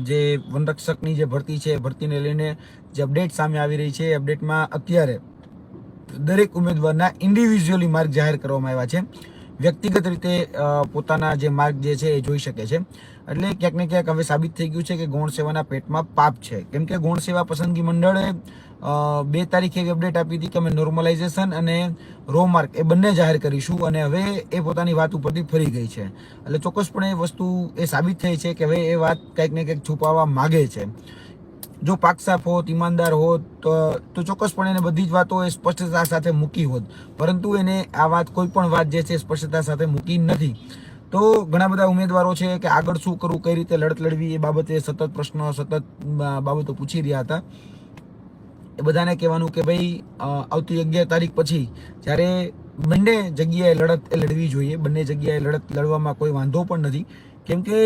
જે વનરક્ષકની જે ભરતી છે, ભરતીને લઈને જે અપડેટ સામે આવી રહી છે, એ અપડેટમાં અત્યારે દરેક ઉમેદવારના ઇન્ડિવિજ્યુઅલી માર્ક જાહેર કરવામાં આવ્યા છે. વ્યક્તિગત રીતે પોતાના જે માર્ક જે છે એ જોઈ શકે છે. એટલે ક્યાંક ને ક્યાંક હવે સાબિત થઈ ગયું છે કે ગૌણ સેવાના પેટમાં પાપ છે. કેમ કે ગૌણ સેવા પસંદગી મંડળે 2 તારીખે એવી અપડેટ આપી હતી કે અમે નોર્મલાઇઝેશન અને રો માર્ક એ બંને જાહેર કરીશું, અને હવે એ પોતાની વાત ઉપરથી ફરી ગઈ છે. એટલે ચોક્કસપણે એ વસ્તુ એ સાબિત થઈ છે કે હવે એ વાત કંઈક ને કંઈક છુપાવવા માગે છે. જો પાકસાફ હોત, ઈમાનદાર હોત તો ચોક્કસપણે એને બધી જ વાતો એ સ્પષ્ટતા સાથે મૂકી હોત, પરંતુ એને આ વાત કોઈ પણ વાત જે છે સ્પષ્ટતા સાથે મૂકી નથી. તો ઘણા બધા ઉમેદવારો છે કે આગળ શું કરવું, કઈ રીતે લડત લડવી, એ બાબતે સતત પ્રશ્નો, સતત બાબતો પૂછી રહ્યા હતા. એ બધાને કહેવાનું કે ભાઈ આવતી 11 તારીખ પછી જ્યારે બંને જગ્યાએ લડત લડવી જોઈએ. બંને જગ્યાએ લડત લડવામાં કોઈ વાંધો પણ નથી. કેમ કે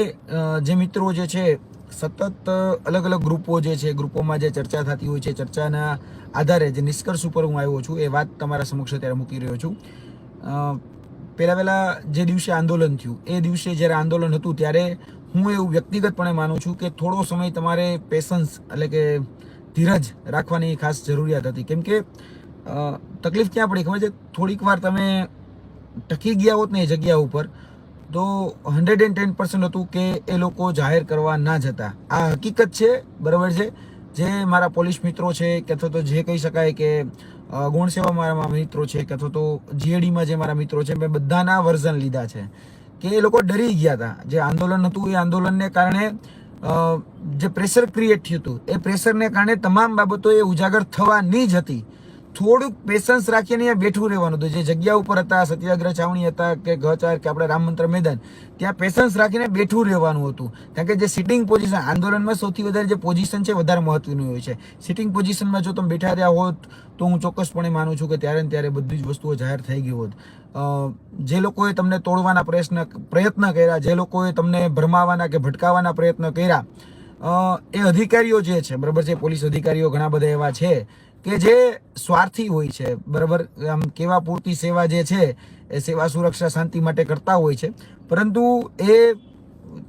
જે મિત્રો જે છે સતત અલગ અલગ ગ્રુપો જે છે, ગ્રુપોમાં જે ચર્ચા થતી હોય છે, ચર્ચાના આધારે જે નિષ્કર્ષ ઉપર હું આવ્યો છું એ વાત તમારા સમક્ષ અત્યારે મૂકી રહ્યો છું. પહેલા જે દિવસે આંદોલન થયું, એ દિવસે જ્યારે આંદોલન હતું ત્યારે હું એવું વ્યક્તિગતપણે માનું છું કે થોડો સમય તમારે પેશન્સ એટલે કે ધીરજ રાખવાની ખાસ જરૂરિયાત હતી. કેમ કે તકલીફ ક્યાં પડી ખબર છે? થોડીક વાર તમે ટકી ગયા હોત ને એ જગ્યા ઉપર તો 110% હતું કે એ લોકો જાહેર કરવા ના જતા. આ હકીકત છે, બરાબર છે. જે મારા પોલીસ મિત્રો છે કે અથવા તો જે કહી શકાય કે ગૌણ સેવા મારા મિત્રો છે કે અથવા તો જીએડીમાં જે મારા મિત્રો છે, મેં બધાના વર્ઝન લીધા છે કે એ લોકો ડરી ગયા હતા. જે આંદોલન હતું એ આંદોલનને કારણે જે પ્રેશર ક્રિએટ થયું હતું, એ પ્રેશરને કારણે તમામ બાબતો એ ઉજાગર થવાની જ હતી. થોડુંક પેશન્સ રાખીને અહીંયા બેઠું રહેવાનું હતું. જે જગ્યા ઉપર હતા, સત્યાગ્રહ છાવણી હતા કે ગચાર કે આપણે રામ મંત્ર મેદાન, ત્યાં પેશન્સ રાખીને બેઠું રહેવાનું હતું. કારણ કે જે સિટિંગ પોઝિશન આંદોલનમાં સૌથી વધારે જે પોઝિશન છે વધારે મહત્વની હોય છે. સિટિંગ પોઝિશનમાં જો તમે બેઠા રહ્યા હોત તો હું ચોક્કસપણે માનું છું કે ત્યારે ને ત્યારે બધી જ વસ્તુઓ જાહેર થઈ ગઈ હોત. જે લોકોએ તમને તોડવાના પ્રયત્ન કર્યા, જે લોકોએ તમને ભરમાવાના કે ભટકાવવાના પ્રયત્ન કર્યા, એ અધિકારીઓ જે છે, બરાબર છે, પોલીસ અધિકારીઓ ઘણા બધા એવા છે કે જે સ્વાર્થી હોય છે, બરાબર. આમ કેવા પૂરતી સેવા જે છે એ સેવા, સુરક્ષા, શાંતિ માટે કરતા હોય છે, પરંતુ એ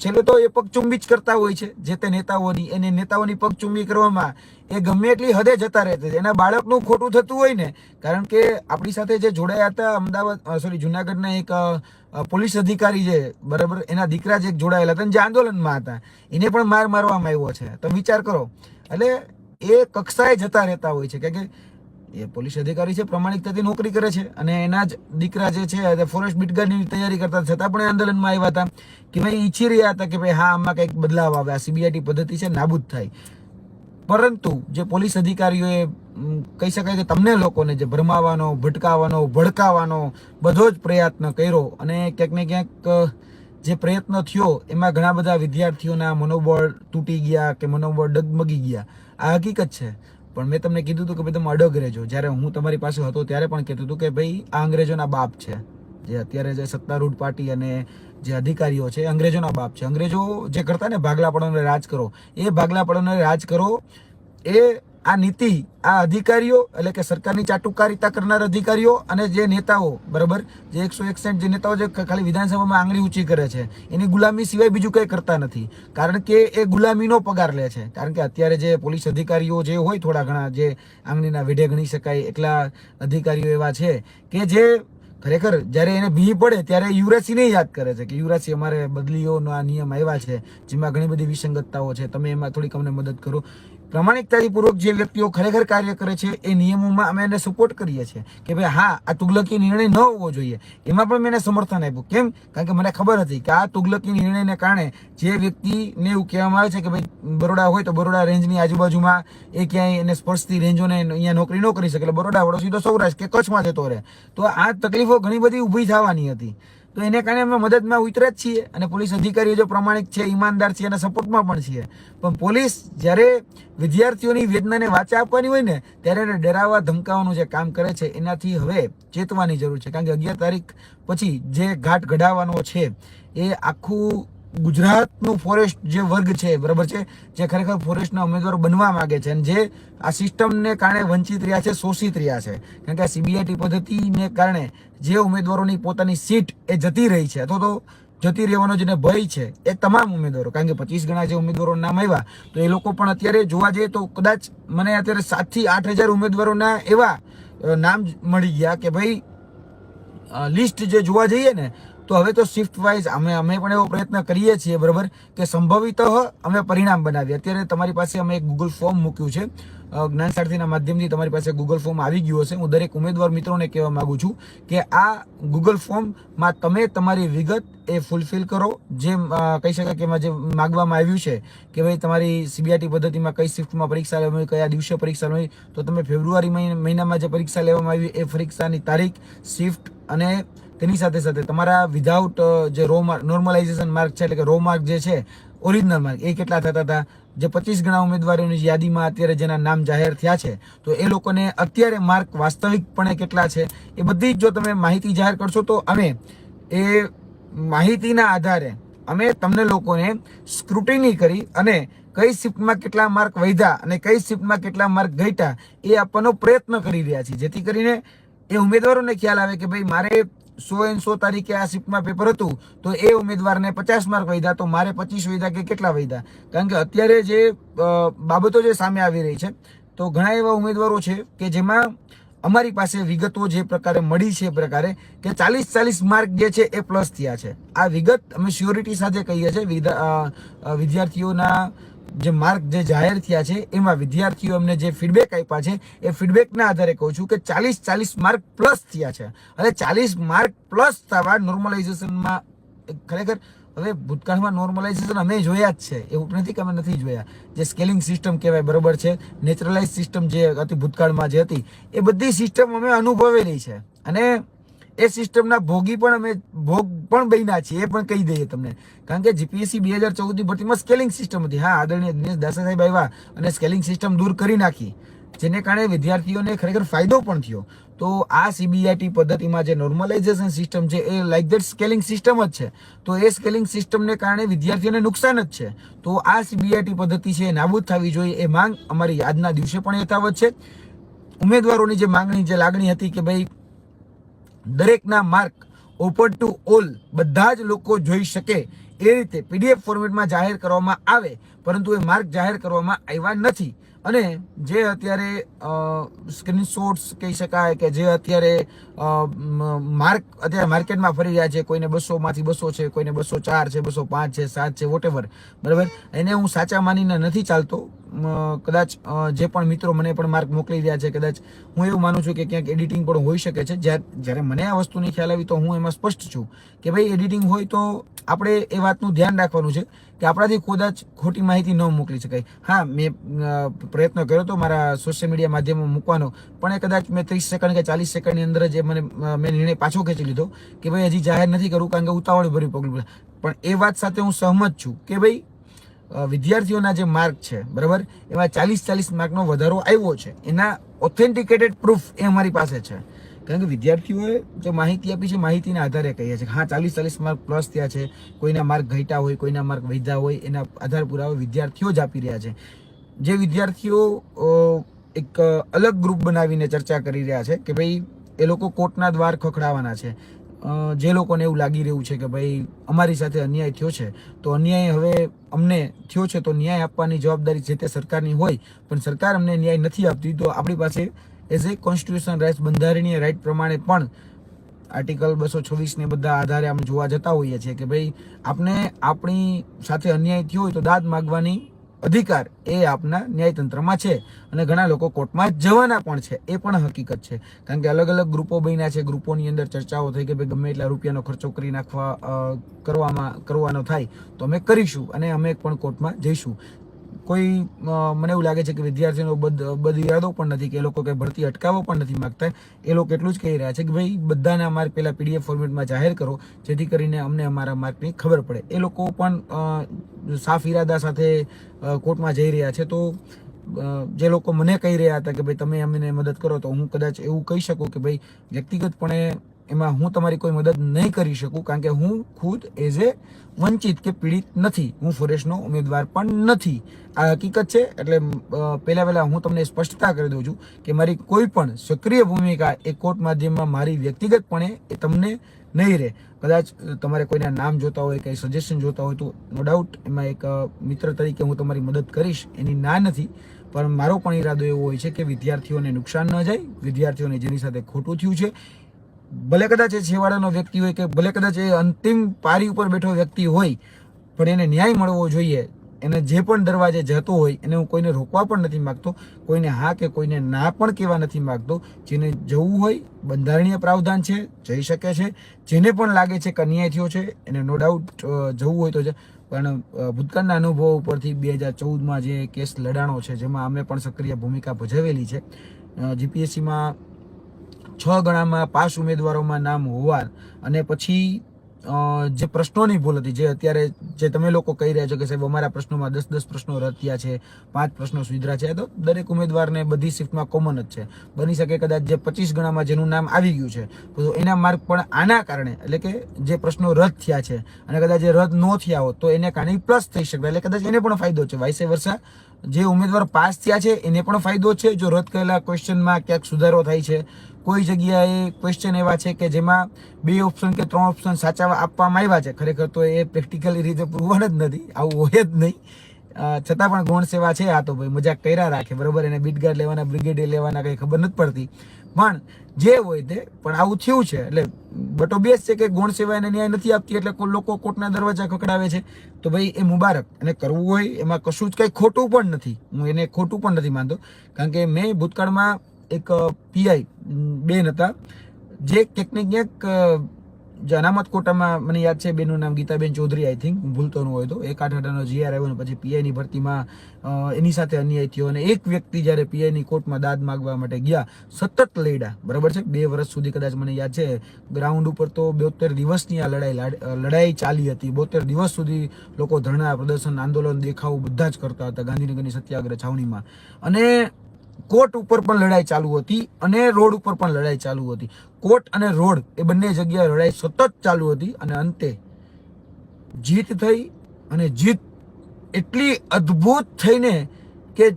છેલ્લે તો એ પગચુંબી જ કરતા હોય છે જે તે નેતાઓની. એને નેતાઓની પગચુંબી કરવામાં એ ગમે એટલી હદે જતા રહેતા છે. એના બાળકનું ખોટું થતું હોય ને, કારણ કે આપણી સાથે જે જોડાયા હતા જુનાગઢના એક પોલીસ અધિકારી છે, બરાબર, એના દીકરા જે જોડાયેલા હતા જે આંદોલનમાં હતા, એને પણ માર મારવામાં આવ્યો છે. તમે વિચાર કરો. એટલે એ કક્ષાએ જતા રહેતા હોય છે કે એ પોલીસ અધિકારી છે, પ્રમાણિકતાથી નોકરી કરે છે, અને એના જ દીકરા જે છે ફોરેસ્ટ બીટગાર્ડની તૈયારી કરતા છતાં પણ આંદોલનમાં આવ્યા હતા કે ભાઈ ઈચ્છી રહ્યા હતા કે ભાઈ હા આમાં કંઈક બદલાવ આવે, આ સીબીઆઈટી પદ્ધતિ છે નાબૂદ થાય. પરંતુ જે પોલીસ અધિકારીઓએ કહી શકાય કે તમને લોકોને જે ભરમાવાનો, ભટકાવવાનો, ભડકાવવાનો બધો જ પ્રયત્ન કર્યો, અને ક્યાંક ને ક્યાંક જે પ્રયત્ન થયો એમાં ઘણા બધા વિદ્યાર્થીઓના મનોબળ તૂટી ગયા કે મનોબળ ડગમગી ગયા. આ હકીકત છે. પણ મેં તમને કીધું હતું કે ભાઈ તમે અડગ રહેજો. જ્યારે હું તમારી પાસે હતો ત્યારે પણ કહેતું હતું કે ભાઈ આ અંગ્રેજોના બાપ છે. જે અત્યારે જે સત્તારૂઢ પાર્ટી અને જે અધિકારીઓ છે, અંગ્રેજોના બાપ છે. અંગ્રેજો જે કરતા ને ભાગલા પાડોને રાજ કરો, એ ભાગલા પાડોને રાજ કરો, એ આ નીતિ આ અધિકારીઓ એટલે કે સરકારની ચાટુકારિતા કરનાર અધિકારીઓ અને જે નેતાઓ, બરાબર, જે 161 જે નેતાઓ જે ખાલી વિધાનસભામાં આંગળી ઊંચી કરે છે, એની ગુલામી સિવાય બીજું કંઈ કરતા નથી. કારણ કે એ ગુલામીનો પગાર લે છે. કારણ કે અત્યારે જે પોલીસ અધિકારીઓ જે હોય, થોડા ઘણા જે આંગળીના વેઢે ગણી શકાય એટલા અધિકારીઓ એવા છે કે જે ખરેખર જ્યારે એને ભી પડે ત્યારે યુવરાજસિંહને યાદ કરે છે કે યુવરાજસિંહ અમારે બદલીઓનો આ નિયમ આવ્યા છે જેમાં ઘણી બધી વિસંગતતાઓ છે, તમે એમાં થોડીક અમને મદદ કરો. પ્રમાણિકતાપૂર્વક જે વ્યક્તિઓ ખરેખર કાર્ય કરે છે એ નિયમોમાં અમે એને સપોર્ટ કરીએ છીએ કે ભાઈ હા આ તુગલકી નિર્ણય ન હોવો જોઈએ. એમાં પણ મેં એને સમર્થન આપ્યું. કેમ? કારણ કે મને ખબર હતી કે આ તુગલકી નિર્ણયને કારણે જે વ્યક્તિને એવું કહેવામાં આવે છે કે ભાઈ બરોડા હોય તો બરોડા રેન્જની આજુબાજુમાં એ ક્યાંય એને સ્પર્શતી રેન્જોને અહીંયા નોકરી ન કરી શકે, એટલે બરોડા વડો સીધો સૌરાષ્ટ્ર કે કચ્છમાં જતો રહે. તો આ તકલીફો ઘણી બધી ઊભી થવાની હતી. તો એને કારણે અમે મદદમાં ઉતર્યા જ છીએ, અને પોલીસ અધિકારીઓ જો પ્રામાણિક છે, ઈમાનદાર છે, એના સપોર્ટમાં પણ છીએ. પણ પોલીસ જ્યારે વિદ્યાર્થીઓની વેદનાને વાચા આપવાની હોય ને ત્યારે એને ડરાવવા ધમકાવવાનું જે કામ કરે છે એનાથી હવે ચેતવાની જરૂર છે. કારણ કે 11 તારીખ પછી જે ઘાટ ઘડાવવાનો છે એ આખું ગુજરાતનું ફોરેસ્ટ જે વર્ગ છે, બરાબર છે, જે ખરેખર ફોરેસ્ટના ઉમેદવારો બનવા માંગે છે અને જે આ સિસ્ટમને કારણે વંચિત રહ્યા છે, શોષિત રહ્યા છે. કારણ કે આ સીબીઆઈટી પદ્ધતિને કારણે જે ઉમેદવારોની પોતાની સીટ એ જતી રહી છે અથવા તો જતી રહેવાનો જેને ભય છે એ તમામ ઉમેદવારો, કારણ કે 25 ગણા જે ઉમેદવારોના નામ આવ્યા તો એ લોકો પણ અત્યારે જોવા જઈએ તો કદાચ મને અત્યારે 7,000 થી 8,000 ઉમેદવારોના એવા નામ મળી ગયા કે ભાઈ લિસ્ટ જે જોવા જઈએ ને તો હવે તો શિફ્ટ વાઇઝ અમે પણ એવો પ્રયત્ન કરીએ છીએ, બરાબર, કે સંભવિત અમે પરિણામ બનાવીએ. અત્યારે તમારી પાસે અમે એક ગૂગલ ફોર્મ મૂક્યું છે, જ્ઞાન સારથીના માધ્યમથી તમારી પાસે ગૂગલ ફોર્મ આવી ગયું હશે. હું દરેક ઉમેદવાર મિત્રોને કહેવા માંગુ છું કે આ ગૂગલ ફોર્મમાં તમે તમારી વિગત એ ફૂલફિલ કરો. જે કહી શકાય કે એમાં જે માગવામાં આવ્યું છે કે ભાઈ તમારી સીબીઆઈટી પદ્ધતિમાં કઈ શિફ્ટમાં પરીક્ષા લેવામાં આવી, કયા દિવસે પરીક્ષા લેવાની, તો તમે ફેબ્રુઆરી મહિનામાં જે પરીક્ષા લેવામાં આવી એ પરીક્ષાની તારીખ, શિફ્ટ અને તેની સાથે સાથે તમારા વિધાઉટ જે નોર્મલાઇઝેશન માર્ક છે, એટલે કે રો માર્ક જે છે, ઓરિજિનલ માર્ક, એ કેટલા થતા હતા. જે 25 ગણા ઉમેદવારોની યાદીમાં અત્યારે જેના નામ જાહેર થયા છે તો એ લોકોને અત્યારે માર્ક વાસ્તવિકપણે કેટલા છે એ બધી જ જો તમે માહિતી જાહેર કરશો તો અમે એ માહિતીના આધારે અમે તમને લોકોને સ્ક્રુટિની કરી અને કઈ શિફ્ટમાં કેટલા માર્ક વધ્યા અને કઈ શિફ્ટમાં કેટલા માર્ક ઘટ્યા એ આપવાનો પ્રયત્ન કરી રહ્યા છીએ, જેથી કરીને એ ઉમેદવારોને ખ્યાલ આવે કે ભાઈ મારે 100 તારીખે આ શિફ્ટમાં પેપર હતું તો એ ઉમેદવારને 50 માર્ક વધ્યા તો મારે 25 વધ્યા કે કેટલા વધ્યા. કારણ કે અત્યારે જે બાબતો જે સામે આવી રહી છે તો ઘણા એવા ઉમેદવારો છે કે જેમાં અમારી પાસે વિગતો જે પ્રકારે મળી છે એ પ્રકારે કે 40 માર્ક જે છે એ પ્લસ થયા છે. આ વિગત અમે શ્યોરિટી સાથે કહીએ છીએ. વિદ્યાર્થીઓના જે માર્ક જે જાહેર થયા છે એમાં વિદ્યાર્થીઓ અમને જે ફીડબેક આપ્યા છે એ ફીડબેકના આધારે કહું છું કે 40 માર્ક પ્લસ થયા છે. અને 40 માર્ક પ્લસ થવા નોર્મલાઇઝેશનમાં ખરેખર હવે ભૂતકાળમાં નોર્મલાઇઝેશન અમે જોયા જ છે, એવું નથી કે અમે નથી જોયા. જે સ્કેલિંગ સિસ્ટમ કહેવાય, બરોબર છે, નેચરલાઇઝ સિસ્ટમ જે હતી ભૂતકાળમાં જે હતી એ બધી સિસ્ટમ અમે અનુભવેલી છે અને એ સિસ્ટમના ભોગ પણ બન્યા છે, એ પણ કહી દઈએ તમને. કારણ કે જીપીએસસી 2014 ની ભરતીમાં સ્કેલિંગ સિસ્ટમ હતી. હા, આદરણીય દિનેશ દાસા સાહેબ આવ્યા અને સ્કેલિંગ સિસ્ટમ દૂર કરી નાખી, જેને કારણે વિદ્યાર્થીઓને ખરેખર ફાયદો પણ થયો. તો આ સીબીઆઈટી પદ્ધતિમાં જે નોર્મલાઇઝેશન સિસ્ટમ છે એ લાઈક ધેટ સ્કેલિંગ સિસ્ટમ જ છે. તો એ સ્કેલિંગ સિસ્ટમને કારણે વિદ્યાર્થીઓને નુકસાન જ છે. તો આ સીબીઆઈટી પદ્ધતિ છે એ નાબૂદ થવી જોઈએ, એ માંગ અમારી આજના દિવસે પણ યથાવત છે. ઉમેદવારોની જે માંગણી, જે લાગણી હતી કે ભાઈ દરેકના માર્ક ઓપન ટુ ઓલ બધા જ લોકો જોઈ શકે એ રીતે પીડીએફ ફોર્મેટમાં જાહેર કરવામાં આવે, પરંતુ એ માર્ક જાહેર કરવામાં આવ્યા નથી. અને જે અત્યારે સ્ક્રીનશોટ્સ કહી શકાય કે જે અત્યારે માર્ક અત્યારે માર્કેટમાં ફરી રહ્યા છે, કોઈને 200 માંથી 200 છે, કોઈને 204 છે, 205 છે, 7 છે, વોટેવર, બરાબર, એને હું સાચા માનીને નથી ચાલતો. કદાચ જે પણ મિત્રો મને પણ માર્ક મોકલી રહ્યા છે, કદાચ હું એવું માનું છું કે ક્યાંક એડિટિંગ પણ હોઈ શકે છે. જ્યારે મને આ વસ્તુની ખ્યાલ આવી તો હું એમાં સ્પષ્ટ છું કે ભાઈ એડિટિંગ હોય તો આપણે એ વાતનું ધ્યાન રાખવાનું છે કે આપણાથી કદાચ ખોટી માહિતી ન મોકલી શકાય. હા, મેં પ્રયત્ન કર્યો હતો મારા સોશિયલ મીડિયા માધ્યમમાં મૂકવાનો, પણ એ કદાચ મેં 30 સેકન્ડ કે 40 સેકન્ડની અંદર જ મેં નિર્ણય પાછો ખેંચી લીધો કે ભાઈ હજી જાહેર નથી કરવું, કારણ કે ઉતાવળ ભરી પગલું. પણ એ વાત સાથે હું સહમત છું કે ભાઈ વિદ્યાર્થીઓના જે માર્ક છે, બરાબર, એમાં 40 માર્કનો વધારો આવ્યો છે. એના ઓથેન્ટિકેટેડ પ્રૂફ એ અમારી પાસે છે. કારણ કે વિદ્યાર્થીઓએ જે માહિતી આપી છે માહિતીના આધારે કહીએ છીએ. હા, 40 માર્ક પ્લસ થયા છે, કોઈના માર્ક ઘટ્યા હોય, કોઈના માર્ક વધ્યા હોય, એના આધાર પુરાવા વિદ્યાર્થીઓ જ આપી રહ્યા છે. જે વિદ્યાર્થીઓ એક અલગ ગ્રુપ બનાવીને ચર્ચા કરી રહ્યા છે કે ભાઈ એ લોકો કોર્ટના દ્વાર ખખડાવવાના છે. જે લોકોને એવું લાગી રહ્યું છે કે ભાઈ અમારી સાથે અન્યાય થયો છે, તો અન્યાય હવે અમને થયો છે તો ન્યાય આપવાની જવાબદારી જે તે સરકારની હોય, પણ સરકાર અમને ન્યાય નથી આપતી. તો આપણી પાસે એઝ એ કોન્સ્ટિટ્યુશન રાઇટ્સ, બંધારણીય રાઇટ પ્રમાણે પણ આર્ટિકલ 226 ને બધા આધારે આમ જોવા જતા હોઈએ છીએ કે ભાઈ આપણે આપણી સાથે અન્યાય થયો હોય તો દાદ માગવાની અધિકાર એ આપના ન્યાયતંત્રમાં છે. અને ઘણા લોકો કોર્ટમાં જવાના પણ છે, એ પણ હકીકત છે. કારણ કે અલગ અલગ ગ્રુપો બન્યા છે, ગ્રુપોની અંદર ચર્ચાઓ થઈ કે ભાઈ ગમે એટલા રૂપિયાનો ખર્ચો કરી કરવાનો થાય તો અમે કરીશું અને અમે પણ કોર્ટમાં જઈશું. કોઈ મને એવું લાગે છે કે વિદ્યાર્થીઓનો બદ ઇરાદો પણ નથી કે એ લોકો કંઈ ભરતી અટકાવવા પણ નથી માગતા. એ લોકો એટલું જ કહી રહ્યા છે કે ભાઈ બધાના માર્ક પહેલા પીડીએફ ફોર્મેટમાં જાહેર કરો, જેથી કરીને અમને અમારા માર્કની ખબર પડે. એ લોકો પણ સાફ ઇરાદા સાથે કોર્ટમાં જઈ રહ્યા છે. તો જે લોકો મને કહી રહ્યા હતા કે ભાઈ તમે અમને મદદ કરો, તો હું કદાચ એવું કહી શકું કે ભાઈ વ્યક્તિગતપણે એમાં હું તમારી કોઈ મદદ નહીં કરી શકું, કારણ કે હું ખુદ એઝ એ વંચિત કે પીડિત નથી, હું ફોરેસ્ટનો ઉમેદવાર પણ નથી. આ હકીકત છે. એટલે પહેલા હું તમને સ્પષ્ટતા કરી દઉં છું કે મારી કોઈ પણ સક્રિય ભૂમિકા એ કોર્ટ માધ્યમમાં મારી વ્યક્તિગતપણે એ તમને નહીં રહે. કદાચ તમારે કોઈના નામ જોતા હોય, કંઈ સજેશન જોતા હોય તો નો ડાઉટ એમાં એક મિત્ર તરીકે હું તમારી મદદ કરીશ, એની ના નથી. પણ મારો પણ ઈરાદો એવો હોય છે કે વિદ્યાર્થીઓને નુકસાન ન જાય, વિદ્યાર્થીઓને જેની સાથે ખોટું થયું છે, ભલે કદાચ એ છેવાડાનો વ્યક્તિ હોય કે ભલે કદાચ એ અંતિમ પારી ઉપર બેઠો વ્યક્તિ હોય, પણ એને ન્યાય મળવો જોઈએ. એને જે પણ દરવાજે જતો હોય એને હું કોઈને રોકવા પણ નથી માગતો, કોઈને હા કે કોઈને ના પણ કહેવા નથી માગતો. જેને જવું હોય બંધારણીય પ્રાવધાન છે, જઈ શકે છે. જેને પણ લાગે છે કે અન્યાય થયો છે એને નો ડાઉટ જવું હોય તો પણ ભૂતકાળના અનુભવો ઉપરથી 2014માં જે કેસ લડાણો છે જેમાં અમે પણ સક્રિય ભૂમિકા ભજવેલી છે. જીપીએસસીમાં 6 ગણામાં પાસ ઉમેદવારોમાં નામ હોવા અને પછી જે પ્રશ્નોની ભૂલ હતી, જે અત્યારે જે તમે લોકો કહી રહ્યા છો કે સાહેબ અમારા પ્રશ્નોમાં 10 પ્રશ્નો રદ થયા છે, 5 પ્રશ્નો સુધરા છે, તો દરેક ઉમેદવારને બધી શિફ્ટમાં કોમન જ છે. બની શકે કદાચ જે 25 ગણામાં જેનું નામ આવી ગયું છે તો એના માર્ક પણ આના કારણે, એટલે કે જે પ્રશ્નો રદ થયા છે અને કદાચ જે રદ ન થયા હોત તો એને કારણે પ્લસ થઈ શકે, એટલે કદાચ એને પણ ફાયદો છે. વાઇસે વર્સા જે ઉમેદવાર પાસ થયા છે એને પણ ફાયદો છે જો રદ કરેલા ક્વેશ્ચનમાં ક્યાંક સુધારો થાય છે. કોઈ જગ્યાએ ક્વેશ્ચન એવા છે કે જેમાં 2 ઓપ્શન કે 3 ઓપ્શન સાચા આપવામાં આવ્યા છે, ખરેખર તો એ પ્રેક્ટિકલી રીતે પ્રૂવન જ નથી, આવું હોય જ નહીં. છતાં પણ ગૌણ સેવા છે, આ તો ભાઈ મજાક કર્યા રાખે, બરોબર. એને બીટગાર્ડ લેવાના, બ્રિગેડ લેવાના કંઈ ખબર નથી પડતી, પણ જે હોય તે પણ આવું થયું છે. એટલે બટો બેસ છે કે ગૌણ સેવા એને ન્યાય નથી આપતી એટલે લોકો કોર્ટના દરવાજા ખખડાવે છે. તો ભાઈ એ મુબારક, એને કરવું હોય એમાં કશું જ કંઈ ખોટું પણ નથી, હું એને ખોટું પણ નથી માનતો. કારણ કે મેં ભૂતકાળમાં એક પીઆઈ બેન હતા જે ક્યાંક ને ક્યાંક જે અનામત કોટામાં, મને યાદ છે બેનનું નામ ગીતાબેન ચૌધરી, આઈ થિંક, ભૂલતો ન હોય તો, 188નો જીઆર આવ્યો ને પછી પીઆઈની ભરતીમાં એની સાથે અન્યાય થયો અને એક વ્યક્તિ જ્યારે પીઆઈની કોર્ટમાં દાદ માગવા માટે ગયા, સતત લડ્યા, બરાબર છે, 2 વર્ષ સુધી કદાચ મને યાદ છે. ગ્રાઉન્ડ ઉપર તો 72 દિવસની આ લડાઈ ચાલી હતી. 72 દિવસ સુધી લોકો ધરણા, પ્રદર્શન, આંદોલન, દેખાવ બધા જ કરતા હતા ગાંધીનગરની સત્યાગ્રહ છાવણીમાં. અને કોર્ટ ઉપર પણ લડાઈ ચાલુ હતી અને રોડ ઉપર પણ લડાઈ ચાલુ હતી. કોર્ટ અને રોડ એ બંને જગ્યાએ લડાઈ સતત ચાલુ હતી અને અંતે જીત થઈ. અને જીત એટલી અદ્ભુત થઈને કે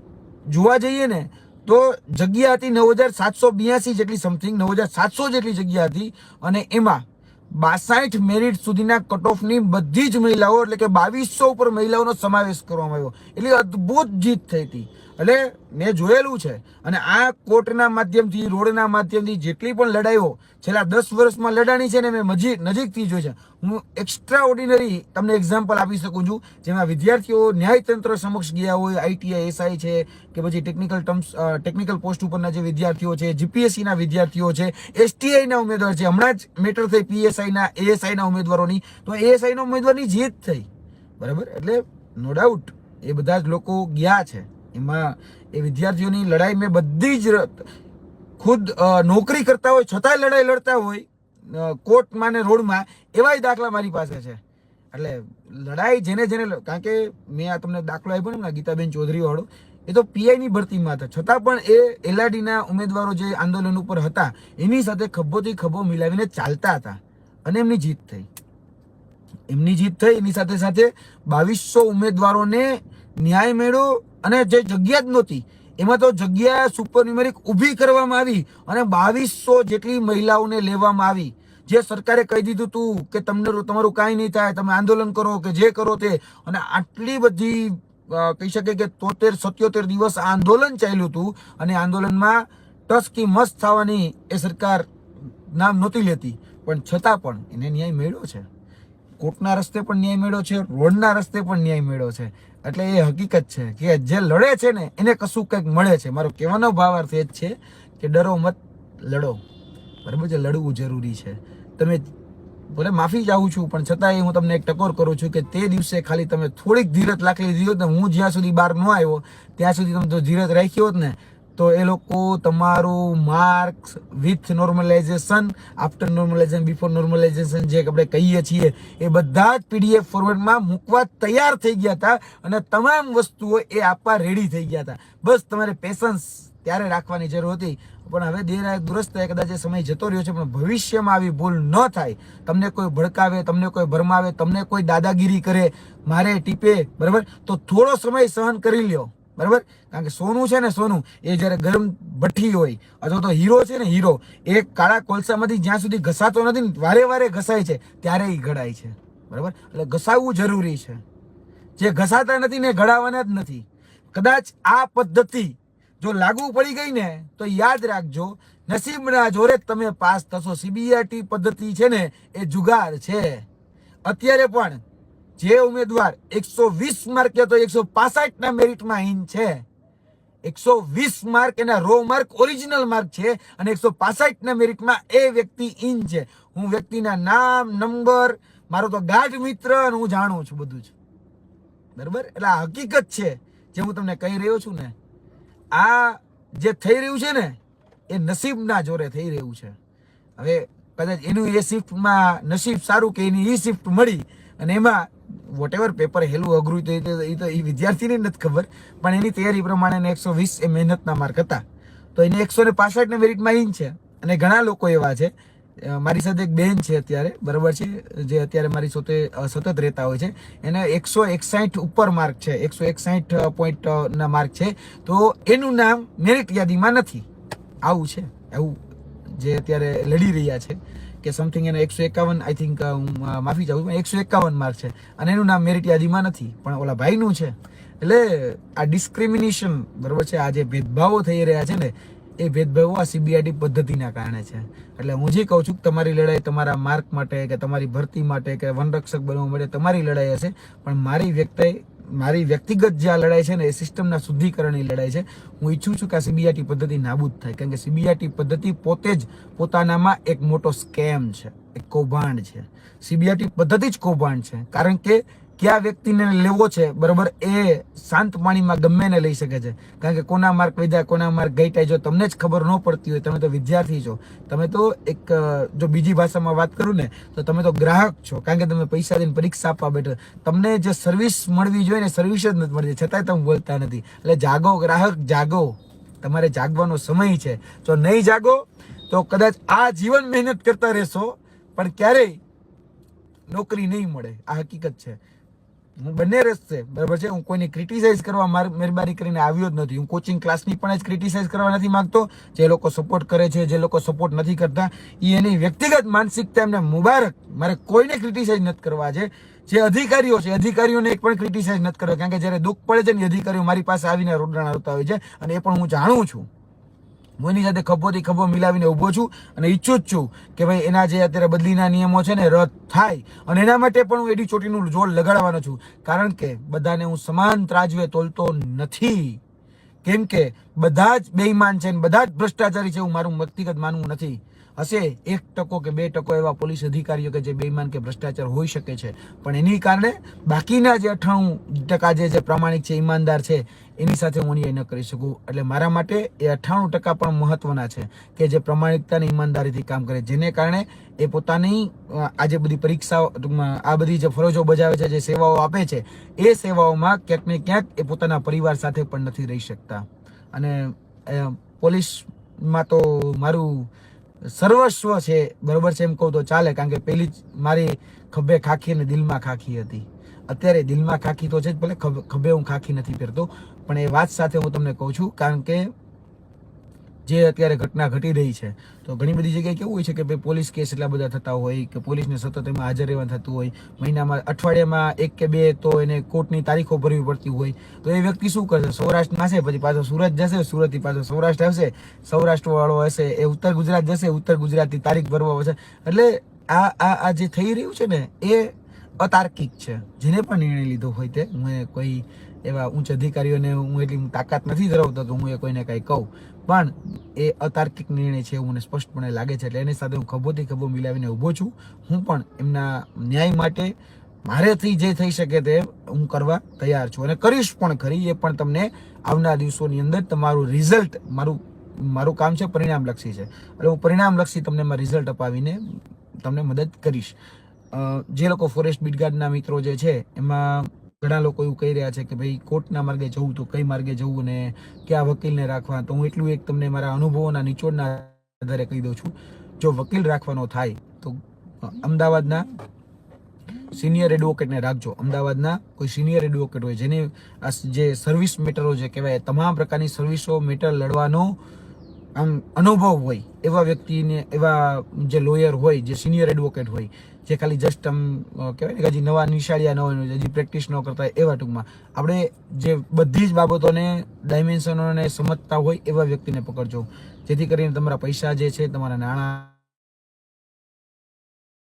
જોવા જઈએ ને તો જગ્યા હતી 9782 જેટલી, સમથિંગ 9700 જેટલી જગ્યા હતી અને એમાં 62 મેરિટ સુધીના કટ ઓફની બધી જ મહિલાઓ, એટલે કે 2200 ઉપર મહિલાઓનો સમાવેશ કરવામાં આવ્યો. એટલી અદ્ભુત જીત થઈ હતી. એટલે મેં જોયેલું છે અને આ કોર્ટના માધ્યમથી, રોડના માધ્યમથી જેટલી પણ લડાઈઓ છેલ્લા 10 વર્ષમાં લડાણી છે ને મેં નજીકથી જોઈ છે. હું એક્સ્ટ્રા ઓર્ડિનરી તમને એક્ઝામ્પલ આપી શકું છું જેમાં વિદ્યાર્થીઓ ન્યાયતંત્ર સમક્ષ ગયા હોય, આઈટીઆઈ, એસઆઈ છે કે પછી ટેકનિકલ પોસ્ટ ઉપરના જે વિદ્યાર્થીઓ છે, જીપીએસસીના વિદ્યાર્થીઓ છે, એસટીઆઈના ઉમેદવાર છે. હમણાં જ મેટર થઈ પીએસઆઈના, એએસઆઈના ઉમેદવારોની, તો એએસઆઈના ઉમેદવારની જીત થઈ, બરાબર. એટલે નો ડાઉટ એ બધા જ લોકો ગયા છે એમાં. એ વિદ્યાર્થીઓની લડાઈ મેં બધી જ ખુદ નોકરી કરતા હોય છતાંય લડાઈ લડતા હોય કોર્ટમાં ને રોડમાં, એવાય દાખલા મારી પાસે છે. એટલે લડાઈ જેને કારણ કે મેં આ તમને દાખલો આપ્યો ને ગીતાબેન ચૌધરી વાળો, એ તો પીઆઈની ભરતીમાં હતા, છતાં પણ એ એલઆરડીના ઉમેદવારો જે આંદોલન ઉપર હતા એની સાથે ખભોથી ખભો મિલાવીને ચાલતા હતા અને એમની જીત થઈ. એની સાથે સાથે 2200 ઉમેદવારોને ન્યાય મળ્યો અને જે જગ્યા જ નહોતી એમાં તો જગ્યા સુપર ન્યુમેરિક ઊભી કરવામાં આવી અને 2200 જેટલી મહિલાઓને લેવામાં આવી. જે સરકારે કહી દીધું હતું કે તમારું કાંઈ નહીં થાય, તમે આંદોલન કરો કે જે કરો તે, અને આટલી બધી કહી શકે કે 73-77 દિવસ આંદોલન ચાલ્યું હતું અને આંદોલનમાં ટસકી મસ્ત થવાની એ સરકાર નામ નહોતી લેતી, પણ છતાં પણ એને ન્યાય મળ્યો છે. કોર્ટના રસ્તે પણ ન્યાય મળ્યો છે, રોડના રસ્તે પણ ન્યાય મળ્યો છે. એટલે એ હકીકત છે કે જે લડે છે ને એને કશું કંઈક મળે છે. મારો કહેવાનો ભાવાર્થ એ જ છે કે ડરો મત, લડો, બરાબર છે. લડવું જરૂરી છે. તમે ભલે માફી ચાહું છું પણ છતાંય હું તમને એક ટકોર કરું છું કે તે દિવસે ખાલી તમે થોડીક ધીરજ રાખી લીધી હોત ને, હું જ્યાં સુધી બહાર ન આવ્યો ત્યાં સુધી તમે જો ધીરજ રાખી હોત ને તો એ લોકો તમારું marks with normalisation, after normalisation, before normalisation જે આપણે કહીએ છીએ એ બધા જ પીડીએફ ફોર્મેટમાં મૂકવા તૈયાર થઈ ગયા હતા અને તમામ વસ્તુઓ એ આપવા રેડી થઈ ગયા હતા. બસ તમારે પેશન્સ ત્યારે રાખવાની જરૂર હતી. પણ હવે દેર દુરસ્ત થાય, કદાચ એ સમય જતો રહ્યો છે, પણ ભવિષ્યમાં આવી ભૂલ ન થાય. તમને કોઈ ભડકાવે, તમને કોઈ ભરમાવે, તમને કોઈ દાદાગીરી કરે, મારે ટીપે, બરાબર, તો થોડો સમય સહન કરી લ્યો, બરાબર. કારણ કે સોનું છે ને, સોનું એ જ્યારે ગરમ ભઠ્ઠી હોય અથવા તો હીરો છે ને, હીરો એ કાળા કોલસામાંથી જ્યાં સુધી ઘસાતો નથી ને, વારે વારે ઘસાય છે ત્યારે એ ઘડાય છે. બરાબર. એટલે ઘસાવવું જરૂરી છે. જે ઘસાતા નથી ને ઘડાવાના જ નથી. કદાચ આ પદ્ધતિ જો લાગુ પડી ગઈ ને તો યાદ રાખજો, નસીબના જોરે તમે પાસ થશો. સીબીઆરટી પદ્ધતિ છે ને એ જુગાર છે. અત્યારે પણ જે ઉમેદવાર 120 માર્કે તો 165 ના મેરિટમાં ઇન છે, 120 માર્ક એના રો માર્ક ઓરિજિનલ માર્ક છે અને 165 ના મેરિટમાં એ વ્યક્તિ ઇન છે. હું વ્યક્તિના નામ, નંબર, મારો તો ગાઢ મિત્ર અને હું જાણું છું બધું જ. બરાબર. એટલે આ હકીકત છે જે હું તમને કહી રહ્યો છું ને. આ જે થઈ રહ્યું છે ને એ નસીબના જોરે થઈ રહ્યું છે. હવે કદાચ એનું એ શિફ્ટમાં નસીબ સારું કે એની એ શિફ્ટ મળી અને એમાં વોટેવર પેપર હેલું અઘરું તો એ વિદ્યાર્થીને નથી ખબર, પણ એની તૈયારી પ્રમાણે 120 એ મહેનતના માર્ક હતા તો એને 165 ના મેરિટમાં ઇન છે. અને ઘણા લોકો એવા છે, મારી સાથે એક બેન છે અત્યારે, બરાબર છે, જે અત્યારે મારી સાથે સતત રહેતા હોય છે, એને 161 ઉપર માર્ક છે, 161 પોઈન્ટ ના માર્ક છે, તો એનું નામ મેરિટ યાદીમાં નથી. આવું છે, એવું જે અત્યારે લડી રહ્યા છે કે સમથિંગ એને 151, આઈ થિંક, માફી ચાહું, 151 માર્ક છે અને એનું નામ મેરિટ યાદીમાં નથી, પણ ઓલા ભાઈનું છે. એટલે આ ડિસ્ક્રિમિનેશન, બરાબર છે, આ જે ભેદભાવો થઈ રહ્યા છે ને એ ભેદભાવો આ સીબીઆરટી પદ્ધતિના કારણે છે. એટલે હું જે કહું છું કે તમારી લડાઈ તમારા માર્ક માટે કે તમારી ભરતી માટે કે વનરક્ષક બનવા માટે તમારી લડાઈ હશે, પણ મારી વ્યક્તિગત જે આ લડાઈ છે ને એ સિસ્ટમના શુદ્ધિકરણની લડાઈ છે. હું ઈચ્છું છું કે આ સીબીઆરટી પદ્ધતિ નાબૂદ થાય, કારણ કે સીબીઆરટી પદ્ધતિ પોતે જ પોતાનામાં એક મોટો સ્કેમ છે, એક કૌભાંડ છે. સીબીઆરટી પદ્ધતિ જ કૌભાંડ છે, કારણ કે કયા વ્યક્તિને લેવો છે, બરાબર, એ શાંત પાણીમાં ગમે ને લઈ શકે છે. કારણ કે કોના માર્ક વધ્યા, કોના માર્ક ઘટ્યા, જો તમને જ ખબર ન પડતી હોય, તમે તો વિદ્યાર્થી છો, તમે તો એક, જો બીજી ભાષામાં વાત કરું ને તો તમે તો ગ્રાહક છો, કારણ કે તમે પૈસા દઈને પરીક્ષા આપવા બેઠો, તમને જે સર્વિસ મળવી જોઈએ ને સર્વિસ જ નથી મળતી, છતાંય તમે બોલતા નથી. એટલે જાગો ગ્રાહક, જાગો, તમારે જાગવાનો સમય છે. જો નહીં જાગો તો કદાચ આ જીવન મહેનત કરતા રહેશો પણ ક્યારેય નોકરી નહીં મળે. આ હકીકત છે. હું બંને રસ્તે, બરાબર છે, હું કોઈને ક્રિટિસાઇઝ કરવા મહેરબાની કરીને આવ્યો જ નથી. હું કોચિંગ ક્લાસની પણ જ ક્રિટિસાઇઝ કરવા નથી માંગતો. જે લોકો સપોર્ટ કરે છે, જે લોકો સપોર્ટ નથી કરતા, એ એની વ્યક્તિગત માનસિકતા, એમને મુબારક. મારે કોઈને ક્રિટિસાઇઝ નથી કરવા છે. જે અધિકારીઓ છે, અધિકારીઓને એક પણ ક્રિટિસાઇઝ નથી કરવા, કારણ કે જ્યારે દુઃખ પડે છે ને અધિકારીઓ મારી પાસે આવીને રોડણા આવતા હોય છે અને એ પણ હું જાણું છું. હું એની સાથે ખભોથી ખભો મિલાવીને ઊભો છું અને ઈચ્છું જ છું કે ભાઈ એના જે અત્યારે બદલીના નિયમો છે ને રદ થાય, અને એના માટે પણ હું એડી ચોટીનું જોર લગાડવાનો છું. કારણ કે બધાને હું સમાન ત્રાજવે તોલતો નથી, કેમ કે બધા જ બેઈમાન છે ને બધા જ ભ્રષ્ટાચારી છે, હું મારું વ્યક્તિગત માનવું નથી. હશે 1% કે 2% એવા પોલીસ અધિકારીઓ કે જે બેઈમાન કે ભ્રષ્ટાચાર હોઈ શકે છે, પણ એની કારણે બાકીના જે 98% જે પ્રામાણિક છે, ઈમાનદાર છે, એની સાથે હું અન્યાય ન કરી શકું. એટલે મારા માટે એ 98% પણ મહત્વના છે કે જે પ્રામાણિકતા અને ઈમાનદારીથી કામ કરે, જેને કારણે એ પોતાની આ જે બધી પરીક્ષાઓ, આ બધી જે ફરજો બજાવે છે, જે સેવાઓ આપે છે, એ સેવાઓમાં ક્યાંક ને ક્યાંક એ પોતાના પરિવાર સાથે પણ નથી રહી શકતા. અને પોલીસમાં તો મારું સર્વસ્વ છે, બરોબર છે, એમ કહું તો ચાલે, કારણ કે પેલી જ મારી ખભે ખાખી અને દિલમાં ખાખી હતી. અત્યારે દિલમાં ખાખી તો છે જ, ભલે ખભે હું ખાખી નથી પહેરતો, પણ એ વાત સાથે હું તમને કહું છું, કારણ કે જે અત્યારે ઘટના ઘટી રહી છે તો ઘણી બધી જગ્યાએ કેવું હોય છે કે ભાઈ પોલીસ કેસ એટલા બધા થતા હોય કે પોલીસને સતત એમાં હાજર રહેવાનું થતું હોય, મહિનામાં, અઠવાડિયામાં 1 કે 2 તો એને કોર્ટની તારીખો ભરવી પડતી હોય, તો એ વ્યક્તિ શું કરશે? સૌરાષ્ટ્રમાં હશે, પછી પાછો સુરત જશે, સુરતથી પાછો સૌરાષ્ટ્ર આવશે, સૌરાષ્ટ્ર વાળો હશે એ ઉત્તર ગુજરાત જશે, ઉત્તર ગુજરાતથી તારીખ ભરવા આવશે. એટલે આ જે થઈ રહ્યું છે ને એ અતાર્કિક છે. જેને પણ નિર્ણય લીધો હોય તે, હું કોઈ એવા ઉચ્ચ અધિકારીઓને હું એટલી તાકાત નથી ધરાવતો કે હું એ કોઈને કંઈ કહું, પણ એ અતાર્કિક નિર્ણય છે એવું મને સ્પષ્ટપણે લાગે છે. એટલે એની સાથે હું ખભોથી ખભો મિલાવીને ઊભો છું. હું પણ એમના ન્યાય માટે મારેથી જે થઈ શકે તે હું કરવા તૈયાર છું અને કરીશ પણ ખરી. એ પણ તમને આવનાર દિવસોની અંદર તમારું રિઝલ્ટ, મારું કામ છે પરિણામલક્ષી છે, એટલે હું પરિણામલક્ષી તમને રિઝલ્ટ અપાવીને તમને મદદ કરીશ. જે લોકો ફોરેસ્ટ બીટગાર્ડના મિત્રો જે છે એમાં ઘણા લોકો એવું કહી રહ્યા છે કે ભાઈ કોર્ટના માર્ગે જવું તો કઈ માર્ગે જવું ને કયા વકીલને રાખવા, તો હું એટલું એક તમને મારા અનુભવોના નિચોડના આધારે કહી દઉં છું. જો વકીલ રાખવાનો થાય તો અમદાવાદના સિનિયર એડવોકેટને રાખજો. અમદાવાદના કોઈ સિનિયર એડવોકેટ હોય જેની આ જે સર્વિસ મેટરો જે કહેવાય તમામ પ્રકારની સર્વિસો મેટર લડવાનો આમ અનુભવ હોય એવા વ્યક્તિને, એવા જે લોયર હોય, જે સિનિયર એડવોકેટ હોય, જે ખાલી જસ્ટ આમ કહેવાય ને કે હજી નવા નિશાળિયા ન હોય, હજી પ્રેક્ટિસ ન કરતા હોય, એવા ટૂંકમાં આપણે જે બધી જ બાબતોને ડાયમેન્શનોને સમજતા હોય એવા વ્યક્તિને પકડજો, જેથી કરીને તમારા પૈસા જે છે, તમારા નાણાં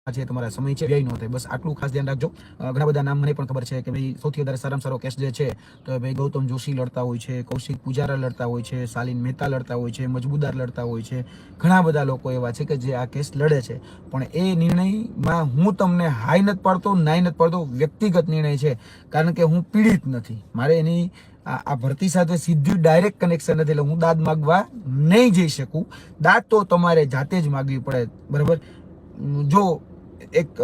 છે, તમારા સમય છે, વ્યય ન થાય. બસ આટલું ખાસ ધ્યાન રાખજો. ઘણા બધા નામ મને પણ ખબર છે કે ભાઈ સૌથી વધારે સારામાં સારો કેસ જે છે તો ભાઈ ગૌતમ જોશી લડતા હોય છે, કૌશિક પૂજારા લડતા હોય છે, શાલીન મહેતા લડતા હોય છે, મજબૂદાર લડતા હોય છે. ઘણા બધા લોકો એવા છે કે જે આ કેસ લડે છે, પણ એ નિર્ણયમાં હું તમને હાઈ નથી પાડતો, નાઈ નથી પાડતો. વ્યક્તિગત નિર્ણય છે, કારણ કે હું પીડિત નથી, મારે એની આ ભરતી સાથે સીધું ડાયરેક્ટ કનેક્શન નથી, એટલે હું દાદ માગવા નહીં જઈ શકું. દાદ તો તમારે જાતે જ માગવી પડે, બરાબર. જો એક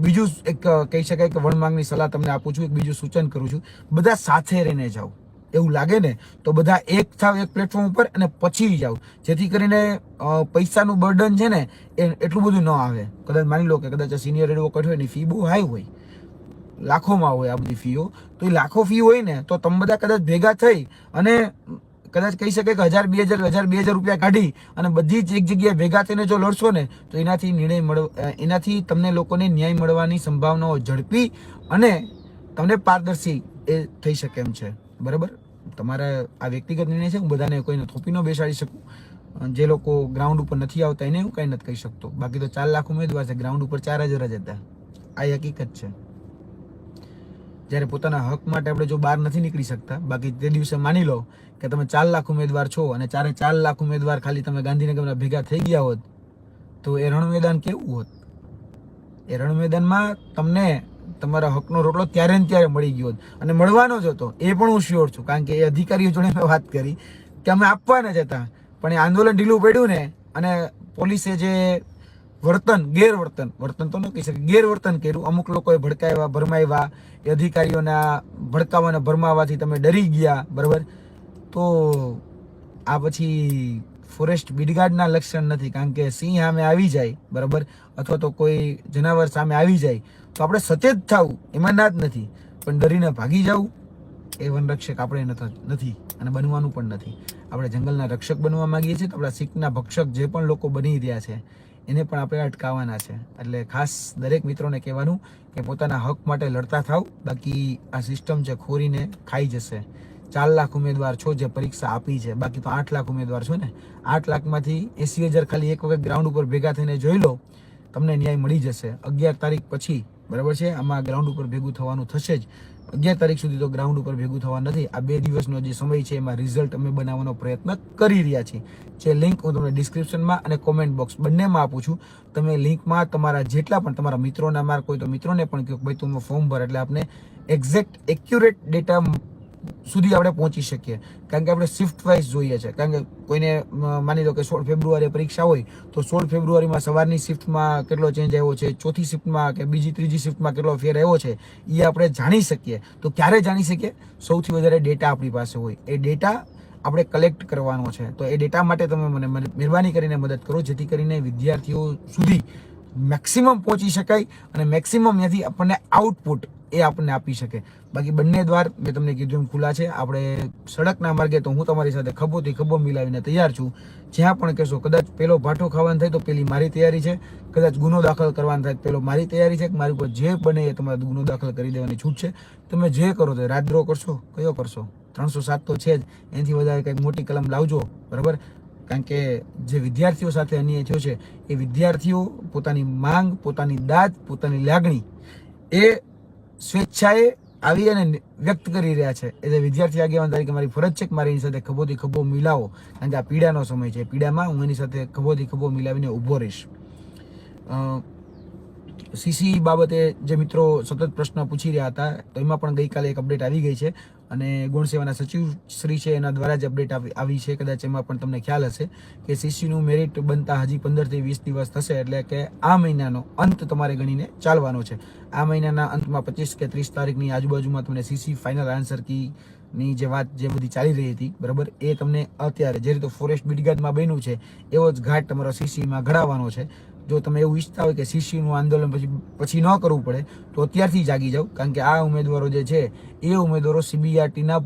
બીજું એક કહી શકાય કે વણમાંગની સલાહ તમને આપું છું, એક બીજું સૂચન કરું છું, બધા સાથે રહીને જાઓ. એવું લાગે ને તો બધા એક થાવ એક પ્લેટફોર્મ ઉપર અને પછી જાઓ, જેથી કરીને પૈસાનું બર્ડન છે ને એ એટલું બધું ન આવે. કદાચ માની લો કે કદાચ સિનિયર એડવોકેટ હોય ને ફી બહુ હાઈ હોય, લાખોમાં હોય આ બધી ફીઓ, તો એ લાખો ફી હોય ને તો તમે બધા કદાચ ભેગા થઈ અને કદાચ કહી શકે કે 1000-2000 રૂપિયા કાઢી અને બધી જ એક જગ્યાએ ભેગા થઈને જો લડશો ને તો એનાથી એનાથી તમને લોકોને ન્યાય મળવાની સંભાવનાઓ ઝડપી અને તમને પારદર્શી એ થઈ શકે એમ છે, બરાબર. તમારા આ વ્યક્તિગત નિર્ણય છે, હું બધાને કોઈને થોપી ન બેસાડી શકું. જે લોકો ગ્રાઉન્ડ ઉપર નથી આવતા એને હું કંઈ નથી કહી શકતો. બાકી તો 4 લાખ ઉમેદવાર છે, ગ્રાઉન્ડ ઉપર 4000 જ હતા. આ હકીકત છે. જ્યારે પોતાના હક માટે આપણે જો બહાર નથી નીકળી શકતા, બાકી તે દિવસે માની લો કે તમે 4 લાખ ઉમેદવાર છો અને 4 લાખ ઉમેદવાર ખાલી તમે ગાંધીનગરના ભેગા થઈ ગયા હોત તો એ રણ મેદાન કેવું હોત? એ રણ મેદાનમાં તમને તમારા હકનો રોટલો ત્યારે ને ત્યારે મળી ગયો હોત, અને મળવાનો જ હતો, એ પણ હું શ્યોર છું. કારણ કે એ અધિકારીઓ જોડે મેં વાત કરી કે અમે આપવાના જ હતા, પણ એ આંદોલન ઢીલું પડ્યું ને અને પોલીસે જે ગેરવર્તન તો ન કહી શકે, ગેરવર્તન કર્યું. અમુક લોકોએ ભડકાવ્યા, ભરમાવ્યા, એ અધિકારીઓના ભડકાવાના ભરમાવાથી તમે ડરી ગયા, બરાબર. તો આ પછી ફોરેસ્ટ બીડગાર્ડના લક્ષણ નથી, કારણ કે સિંહ સામે આવી જાય, બરાબર, અથવા તો કોઈ જનાવર સામે આવી જાય તો આપણે સચેત થવું એમાં ના જ નથી, પણ ડરીને ભાગી જવું એ વનરક્ષક આપણે નથી અને બનવાનું પણ નથી. આપણે જંગલના રક્ષક બનવા માંગીએ છીએ તો આપણા સિંહના ભક્ષક જે પણ લોકો બની રહ્યા છે એને પણ આપણે અટકાવવાના છે. એટલે ખાસ દરેક મિત્રોને કહેવાનું કે પોતાના હક માટે લડતા થાવ, બાકી આ સિસ્ટમ છે ખોરીને ખાઈ જશે. 4 લાખ ઉમેદવાર છો જે પરીક્ષા આપી છે, બાકી તો 8 લાખ ઉમેદવાર છો ને. 8 લાખમાંથી 80,000 ખાલી એક વખત ગ્રાઉન્ડ ઉપર ભેગા થઈને જોઈ લો, તમને ન્યાય મળી જશે. 11 તારીખ પછી, બરાબર છે, આમાં ગ્રાઉન્ડ ઉપર ભેગું થવાનું થશે જ. 11 તારીખ સુધી તો ગ્રાઉન્ડ ઉપર ભેગું થવા નથી. આ 2 દિવસનો જે સમય છે એમાં રિઝલ્ટ અમે બનાવવાનો પ્રયત્ન કરી રહ્યા છીએ. જે લિંક હું તમને ડિસ્ક્રિપ્શનમાં અને કોમેન્ટ બોક્સ બંનેમાં આપું છું. તમે લિંકમાં તમારા જેટલા પણ તમારા મિત્રોના માર્ક હોય તો મિત્રોને પણ કહો ભાઈ તું ફોર્મ ભર, એટલે આપણે એક્ઝેક્ટ એક્યુરેટ ડેટા સુધી આપણે પહોંચી શકીએ. કારણ કે આપણે શિફ્ટ વાઇઝ જોઈએ છે. કારણ કે કોઈને માની લો કે 16 ફેબ્રુઆરીએ પરીક્ષા હોય તો 16 ફેબ્રુઆરીમાં સવારની શિફ્ટમાં કેટલો ચેન્જ આવ્યો છે, ચોથી શિફ્ટમાં કે બીજી ત્રીજી શિફ્ટમાં કેટલો ફેર આવ્યો છે, એ આપણે જાણી શકીએ. તો ક્યારે જાણી શકીએ? સૌથી વધારે ડેટા આપણી પાસે હોય. એ ડેટા આપણે કલેક્ટ કરવાનો છે. તો એ ડેટા માટે તમે મને મહેરબાની કરીને મદદ કરો, જેથી કરીને વિદ્યાર્થીઓ સુધી મેક્સિમમ પહોંચી શકાય અને મેક્સિમમ ત્યાંથી આપણને આઉટપુટ એ આપણને આપી શકે. બાકી બંને દ્વાર મેં તમને કીધું એમ ખુલ્લા છે. આપણે સડકના માર્ગે તો હું તમારી સાથે ખભોથી ખભો મિલાવીને તૈયાર છું. જ્યાં પણ કહેશો, કદાચ પેલો ભાઠો ખાવાનું થાય તો પેલી મારી તૈયારી છે, કદાચ ગુનો દાખલ કરવાનો થાય પેલો મારી તૈયારી છે. મારી ઉપર જે બને એ તમારે ગુનો દાખલ કરી દેવાની છૂટ છે. તમે જે કરો તો રાજદ્રોહ કરશો, કયો કરશો? 307 તો છે જ, એનાથી વધારે કંઈક મોટી કલમ લાવજો, બરાબર. કારણ કે જે વિદ્યાર્થીઓ સાથે અન્યાય થયો છે એ વિદ્યાર્થીઓ પોતાની માંગ, પોતાની દાદ, પોતાની લાગણી એ સ્વેચ્છાએ આવી અને વ્યક્ત કરી રહ્યા છે. એટલે વિદ્યાર્થી આગેવાન તરીકે મારી ફરજ છે કે મારી એની સાથે ખભોથી ખભો મિલાવો. કારણ કે આ પીડાનો સમય છે. પીડામાં હું એની સાથે ખભોથી ખભો મિલાવીને ઊભો રહીશ. સીસી બાબતે જે મિત્રો સતત પ્રશ્ન પૂછી રહ્યા હતા તો એમાં પણ ગઈકાલે એક અપડેટ આવી ગઈ છે અને ગુણ સેવાના સચિવ શ્રી છે એના દ્વારા જ અપડેટ આવી છે. કદાચ એમાં પણ તમને ખ્યાલ હશે કે સીસીનું મેરિટ બનતા હજી 15 થી 20 દિવસ થશે. એટલે કે આ મહિનાનો અંત તમારે ગણીને ચાલવાનો છે. આ મહિનાના અંતમાં 25 કે 30 તારીખની આજુબાજુમાં તમને સીસી ફાઇનલ આન્સર ની જે વાત જે બધી ચાલી રહી હતી, બરાબર, એ તમને અત્યારે જે રીતે ફોરેસ્ટ બીડગાર્ડમાં બન્યું છે એવો જ ઘાટ તમારો સીસીમાં ઘડાવવાનો છે. જો તમે એવું ઈચ્છતા હોય કે સીસીનું આંદોલન પછી ન કરવું પડે તો અત્યારથી જાગી જાઓ, કારણ કે આ ઉમેદવારો જે છે એ ઉમેદવારો સીબીઆરટીના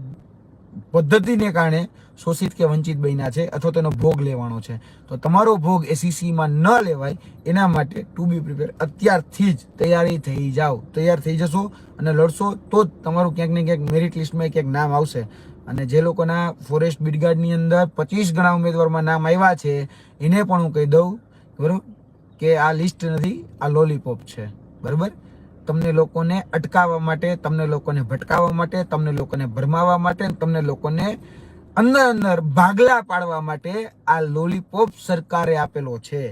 પદ્ધતિને કારણે શોષિત કે વંચિત બન્યા છે અથવા તેનો ભોગ લેવાનો છે. તો તમારો ભોગ એ સીસીમાં ન લેવાય એના માટે ટુ બી પ્રિપેર, અત્યારથી જ તૈયારી થઈ જાઓ. તૈયાર થઈ જશો અને લડશો તો જ તમારું ક્યાંક ને ક્યાંક મેરિટ લિસ્ટમાં ક્યાંક નામ આવશે. અને જે લોકોના ફોરેસ્ટ બીટગાર્ડની અંદર 25 ગણા ઉમેદવારમાં નામ આવ્યા છે એને પણ હું કહી દઉં બરાબર કે આ લિસ્ટ નથી, આ લોલીપોપ છે. બરાબર, તમને લોકોને અટકાવવા માટે, તમને લોકોને ભટકાવવા માટે, તમને લોકોને ભરમાવવા માટે, તમને લોકોને અંદર ભાગલા પાડવા માટે આ લોલીપોપ સરકારે આપેલો છે.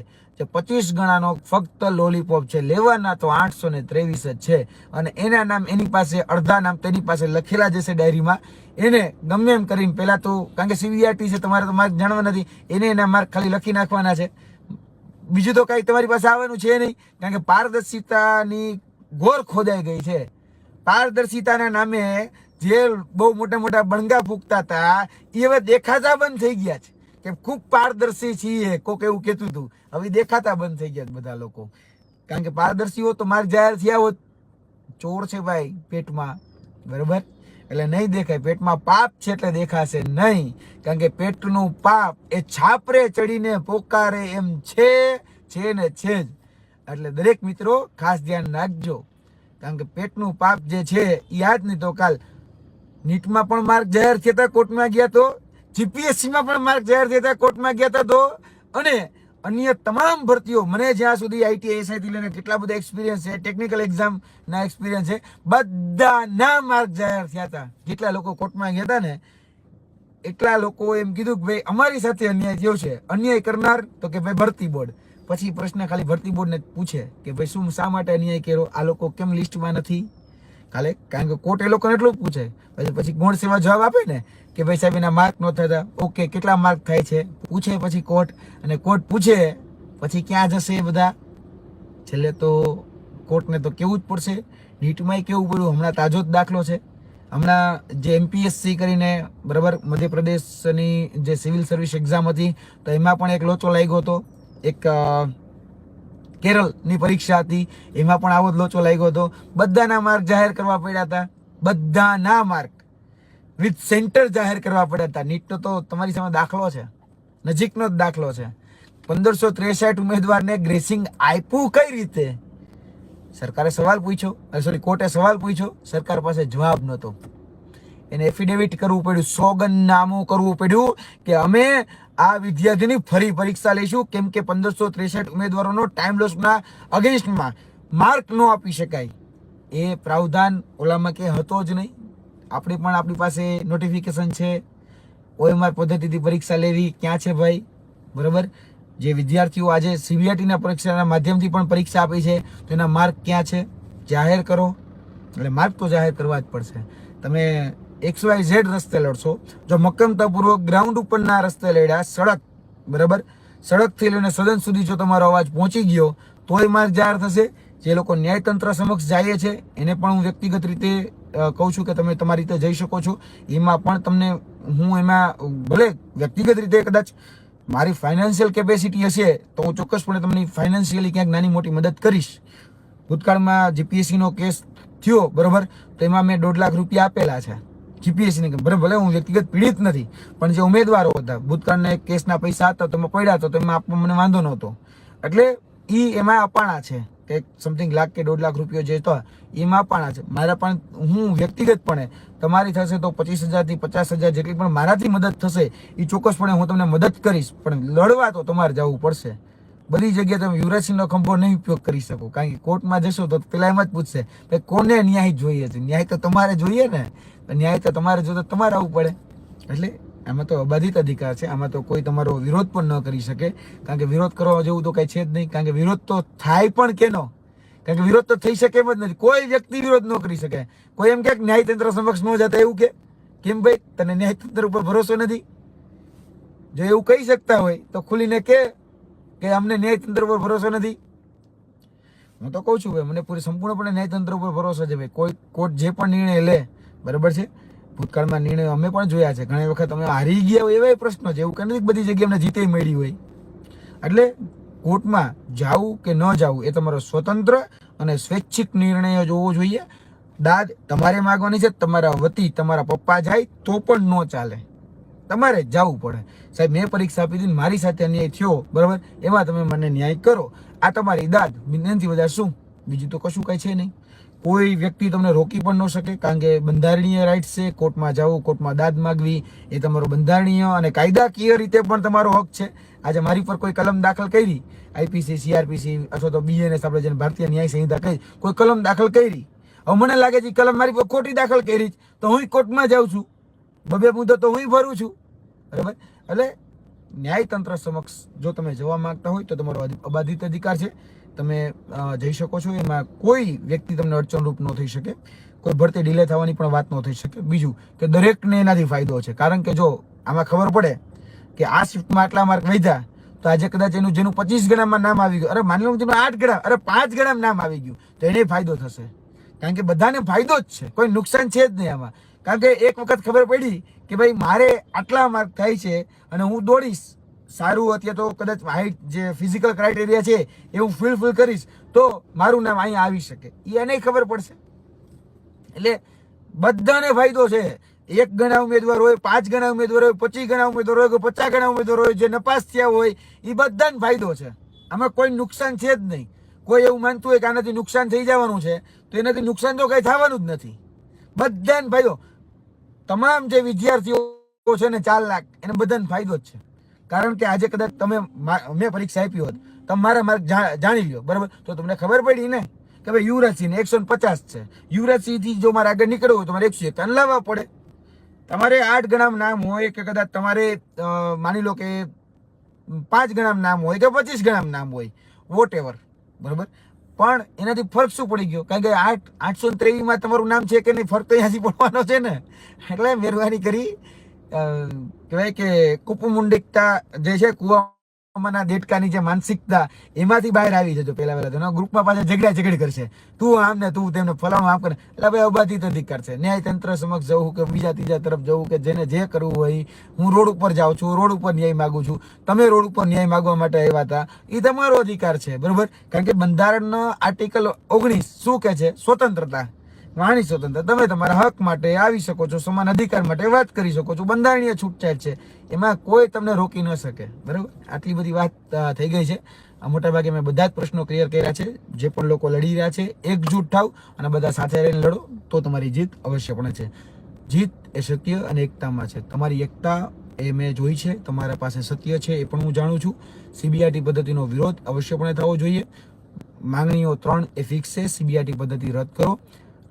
જે 25 ગણાનો ફક્ત લોલીપોપ છે. લેવાના તો 823 જ છે. અને એના નામ એની પાસે, અડધા નામ તેની પાસે લખેલા જશે ડાયરીમાં. એને ગમે એમ કરીને પહેલા તો, કારણ કે સીવીઆરટી છે, તમારે તો માર્ક જાણવા નથી, એને એના માર્ક ખાલી લખી નાખવાના છે. બીજું તો કઈ તમારી પાસે આવવાનું છે નહીં, કારણ કે પારદર્શિતાની ઘોર ખોદાઈ ગઈ છે. પારદર્શિતાના નામે જે બહુ મોટા મોટા બણગા ફૂંકતા હતા એ હવે દેખાતા બંધ થઈ ગયા છે કે ખૂબ પારદર્શી છીએ. કોક એવું કહેતું હતું, હવે દેખાતા બંધ થઈ ગયા બધા લોકો. કારણ કે પારદર્શી હો તો માર્ક જાહેર થયા હોત. ચોર છે ભાઈ પેટમાં, બરોબર, એટલે નહીં દેખાય. પેટમાં પાપ છે એટલે દેખાશે નહીં, કારણ કે પેટનું પાપ એ છાપરે ચડીને પોકારે એમ છે ને છે જ. એટલે દરેક મિત્રો ખાસ ધ્યાન રાખજો, કારણ કે પેટનું પાપ જે છે એ આજ નહીં તો કાલ. નીટમાં પણ માર્ક જાહેર થયા કોર્ટમાં ગયા તો, જીપીએસસીમાં પણ માર્ક જાહેર થયા કોર્ટમાં ગયા હતા તો, અને અન્ય તમામ ભરતીઓ, મને જ્યાં સુધી આઈટીઆઈ એસઆઈથી લઈને કેટલા બધા એક્સપિરિયન્સ છે, ટેકનિકલ એક્ઝામના એક્સપિરિયન્સ છે, બધાના માર્ક જાહેર થયા હતા. જેટલા લોકો કોર્ટમાં ગયા હતા ને એટલા લોકો એમ કીધું કે ભાઈ અમારી સાથે અન્યાય થયો છે. અન્યાય કરનાર તો કે ભાઈ ભરતી બોર્ડ. પછી પ્રશ્ન ખાલી ભરતી બોર્ડને પૂછે કે ભાઈ શું, શા માટે અન્યાય કર્યો, આ લોકો કેમ લિસ્ટમાં નથી કાલે, કારણ કે કોર્ટ એ લોકોને એટલું જ પૂછે. પછી ગૌણ સેવા જવાબ આપે ને કે ભાઈ સાહેબ એના માર્ક ન થતા, ઓકે કેટલા માર્ક થાય છે પૂછે પછી કોર્ટ, અને કોર્ટ પૂછે પછી ક્યાં જશે એ બધા, છેલ્લે તો કોર્ટને તો કેવું જ પડશે. નીટમાંય કેવું પડ્યું, હમણાં તાજો જ દાખલો છે. હમણાં જે એમપીએસસી કરીને બરાબર મધ્યપ્રદેશની જે સિવિલ સર્વિસ એક્ઝામ હતી તો એમાં પણ એક લોચો લાગ્યો હતો. એક કેરળની પરીક્ષા હતી એમાં પણ આવો જ લોચો લાગ્યો હતો. બધાના માર્ક જાહેર કરવા પડ્યા હતા, બધાના માર્ક વિથ સેન્ટર જાહેર કરવા પડ્યા હતા. નીટનો તો તમારી સામે દાખલો છે, નજીકનો જ દાખલો છે. 1563 ઉમેદવારને ગ્રેસિંગ આપ્યું કઈ રીતે? સરકારે સવાલ પૂછ્યો, સોરી કોર્ટે સવાલ પૂછ્યો, સરકાર પાસે જવાબ નહોતો. એને એફિડેવિટ કરવું પડ્યું, સોગંદનામું કરવું પડ્યું કે અમે આ વિદ્યાર્થીની ફરી પરીક્ષા લઈશું, કેમ કે 1563 ઉમેદવારોનો ટાઈમ લોસના અગેન્સ્ટમાં માર્ક ન આપી શકાય. એ પ્રાવધાન ઓલામાં કે હતો જ નહીં. આપણે પણ આપણી પાસે નોટિફિકેશન છે, ઓએમઆર પદ્ધતિથી પરીક્ષા લેવી ક્યાં છે ભાઈ, બરાબર. જે વિદ્યાર્થીઓ આજે સીબીઆરટીના પરીક્ષાના માધ્યમથી પણ પરીક્ષા આપી છે તો એના માર્ક ક્યાં છે, જાહેર કરો. એટલે માર્ક તો જાહેર કરવા જ પડશે. તમે XYZ રસ્તે લડશો, જો મક્કમતાપૂર્વક ગ્રાઉન્ડ ઉપરના રસ્તે લડ્યા, સડક બરાબર, સડકથી લઈને સદન સુધી જો તમારો અવાજ પહોંચી ગયો તોય માર્ક જાહેર થશે. જે લોકો ન્યાયતંત્ર સમક્ષ જાય છે એને પણ હું વ્યક્તિગત રીતે કહું છું કે તમે તમારી રીતે જઈ શકો છો. એમાં પણ તમને હું એમાં ભલે વ્યક્તિગત રીતે કદાચ મારી ફાઇનાન્શિયલ કેપેસિટી હશે તો હું ચોક્કસપણે તમને ફાઇનાન્શિયલી ક્યાંક નાની મોટી મદદ કરીશ. ભૂતકાળમાં જીપીએસસીનો કેસ થયો બરાબર, તો એમાં મેં 1.5 લાખ રૂપિયા આપેલા છે જીપીએસસીને, બરાબર. ભલે હું વ્યક્તિગત પીડિત નથી, પણ જે ઉમેદવારો હતા ભૂતકાળના કેસના પૈસા હતા તો એમાં પડ્યા હતા, તો એમાં આપવા મને વાંધો નહોતો. એટલે એમાં અપાણા છે કે સમથિંગ લાખ કે 1.5 લાખ રૂપિયા જે હતો એમાં અપાણા છે. મારા પણ હું વ્યક્તિગતપણે તમારી થશે તો 25,000 થી 50,000 જેટલી પણ મારાથી મદદ થશે એ ચોક્કસપણે હું તમને મદદ કરીશ. પણ લડવા તો તમારે જવું પડશે. બધી જગ્યાએ તમે યુવરાજસિંહનો ખંભો નહીં ઉપયોગ કરી શકો, કારણ કે કોર્ટમાં જશો તો પેલા એમ જ પૂછશે કે કોને ન્યાય જોઈએ છે. ન્યાય તો તમારે જોઈએ ને, ન્યાય તો તમારે જો તો તમારે આવવું પડે. એટલે આમાં તો અબાધિત અધિકાર છે, આમાં તો કોઈ તમારો વિરોધ પણ ન કરી શકે, કારણ કે વિરોધ કરવા જેવું તો કઈ છે જ નહીં. કારણ કે વિરોધ તો થાય પણ કેનો, કારણ કે વિરોધ તો થઈ શકે એમ જ નથી. કોઈ વ્યક્તિ વિરોધ ન કરી શકે. કોઈ એમ કે ન્યાયતંત્ર સમક્ષ ન જતા એવું કે કેમ ભાઈ તને ન્યાયતંત્ર ઉપર ભરોસો નથી? જો એવું કહી શકતા હોય તો ખુલીને કે અમને ન્યાયતંત્ર ઉપર ભરોસો નથી. હું તો કહું છું ભાઈ મને પૂરી સંપૂર્ણપણે ન્યાયતંત્ર ઉપર ભરોસો છે. ભાઈ કોઈ કોર્ટ જે પણ નિર્ણય લે બરાબર છે, ભૂતકાળમાં નિર્ણયો અમે પણ જોયા છે. ઘણી વખત અમે હારી ગયા હોય એવા પ્રશ્નો છે, એવું કંઈ નથી બધી જગ્યાએ અમને જીતે મળી હોય. એટલે કોર્ટમાં જાવું કે ન જાવું એ તમારો સ્વતંત્ર અને સ્વૈચ્છિક નિર્ણય જ હોવો જોઈએ. દાદ તમારે માગવાની છે, તમારા વતી તમારા પપ્પા જાય તો પણ ન ચાલે, તમારે જવું પડે. સાહેબ મેં પરીક્ષા આપી હતી, મારી સાથે અન્યાય થયો, બરાબર, એમાં તમે મને ન્યાય કરો, આ તમારી દાદ, એનાથી વધારે શું, બીજું તો કશું કઈ છે નહીં. કોઈ વ્યક્તિ તમને રોકી પણ ન શકે, કારણ કે બંધારણીય રાઇટ્સ છે. કોર્ટમાં જવું, કોર્ટમાં દાદ માગવી એ તમારો બંધારણીય અને કાયદાકીય રીતે પણ તમારો હક છે. આજે મારી પર કોઈ કલમ દાખલ કરી, આઈપીસી, સીઆરપીસી અથવા તો બીએનએસ, આપણે જેને ભારતીય ન્યાય સંહિતા કહી, કોઈ કલમ દાખલ કરી, હવે મને લાગે છે કલમ મારી પર ખોટી દાખલ કરી, તો હું કોર્ટમાં જાઉં છું, બબે મુદ્દો તો હું ભરું છું, બરાબર. એટલે ન્યાયતંત્ર સમક્ષ જો તમે જવા માંગતા હોય તો તમારો અબાધિત અધિકાર છે, તમે જઈ શકો છો. એમાં કોઈ વ્યક્તિ તમને અડચણરૂપ ન થઈ શકે, કોઈ ભરતી ડિલે થવાની પણ વાત ન થઈ શકે. બીજું કે દરેકને એનાથી ફાયદો છે, કારણ કે જો આમાં ખબર પડે કે આ શિફ્ટમાં આટલા માર્ક વધ્યા તો આજે કદાચ એનું જેનું 25 ગણામાં નામ આવી ગયું, અરે માની લો જેનું 8 ગણા, અરે 5 ગણામાં નામ આવી ગયું, તો એને ફાયદો થશે. કારણ કે બધાને ફાયદો જ છે, કોઈ નુકસાન છે જ નહીં આમાં. કારણ કે એક વખત ખબર પડી કે ભાઈ મારે આટલા માર્ક થાય છે અને હું દોડીશ સારું, અત્યારે તો કદાચ હાઈટ જે ફિઝિકલ ક્રાઇટેરિયા છે એ હું ફૂલફિલ કરીશ તો મારું નામ અહીંયા આવી શકે, એને ખબર પડશે. એટલે બધાને ફાયદો છે. 1 ગણા ઉમેદવાર હોય, 5 ગણા ઉમેદવાર હોય, 25 ગણા ઉમેદવાર હોય, 50 ગણા ઉમેદવાર હોય, જે નપાસ થયા હોય, એ બધાને ફાયદો છે. આમાં કોઈ નુકસાન છે જ નહીં. કોઈ એવું માનતું હોય કે આનાથી નુકસાન થઈ જવાનું છે, તો એનાથી નુકસાન તો કઈ થવાનું જ નથી. બધાને ફાયદો. તમામ જે વિદ્યાર્થીઓ છે ને 4 લાખ, એને બધાને ફાયદો જ છે. કારણ કે આજે કદાચ તમે, મેં પરીક્ષા આપી હોત, તમે મારા માર્ક જાણી લ્યો, બરાબર, તો તમને ખબર પડી ને કે ભાઈ યુવરાજસિંહ 150 છે, યુવરાજસિંહ થી જો મારે આગળ નીકળવું હોય તો મારે 151 લાવવા પડે. તમારે 8 ગણામાં નામ હોય કે કદાચ તમારે માની લો કે 5 ગણામાં નામ હોય કે 25 ગણામાં નામ હોય, વોટ એવર, બરાબર, પણ એનાથી ફરક શું પડી ગયો? કારણ કે 823 માં તમારું નામ છે કે નહીં, ફરક તો અહીંયાથી પડવાનો છે ને. એટલે મહેરબાની કરી કહેવાય કે કુપમુંડિકતા જે છે, કુવામાંના દેડકાની જે માનસિકતા, એમાંથી બહાર આવી જજો પહેલા વહેલા. ગ્રુપમાં પાછા ઝઘડી કરશે, તું આમ ને તું તેમને ફલાણું આમ કરે. એટલે ભાઈ અબાધિત અધિકાર છે. ન્યાયતંત્ર સમક્ષ જવું કે બીજા ત્રીજા તરફ જવું, કે જેને જે કરવું હોય, હું રોડ ઉપર જાઉં છું, રોડ ઉપર ન્યાય માગું છું, તમે રોડ ઉપર ન્યાય માગવા માટે આવ્યા હતા, એ તમારો અધિકાર છે, બરોબર. કારણ કે બંધારણનો આર્ટિકલ 19 શું કે છે? સ્વતંત્રતા, વાણી સ્વતંત્ર. તમે તમારા હક માટે આવી શકો છો, સમાન અધિકાર માટે વાત કરી શકો છો, બંધારણીય છૂટછાટ છે, એમાં કોઈ તમને રોકી ન શકે, બરાબર. આટલી બધી વાત થઈ ગઈ છે. મોટા ભાગે મેં બધા જ પ્રશ્નો ક્લિયર કર્યા છે. જે પણ લોકો લડી રહ્યા છે, એકજૂટ થાવ અને બધા સાથે રહીને લડો તો તમારી જીત અવશ્યપણે છે. જીત એ સત્ય અને એકતામાં છે. તમારી એકતા એ મેં જોઈ છે, તમારા પાસે સત્ય છે એ પણ હું જાણું છું. સીબીઆરટી પદ્ધતિનો વિરોધ અવશ્યપણે થવો જોઈએ. માંગણીઓ 3 એ ફિક્સ છે. સીબીઆરટી પદ્ધતિ રદ કરો,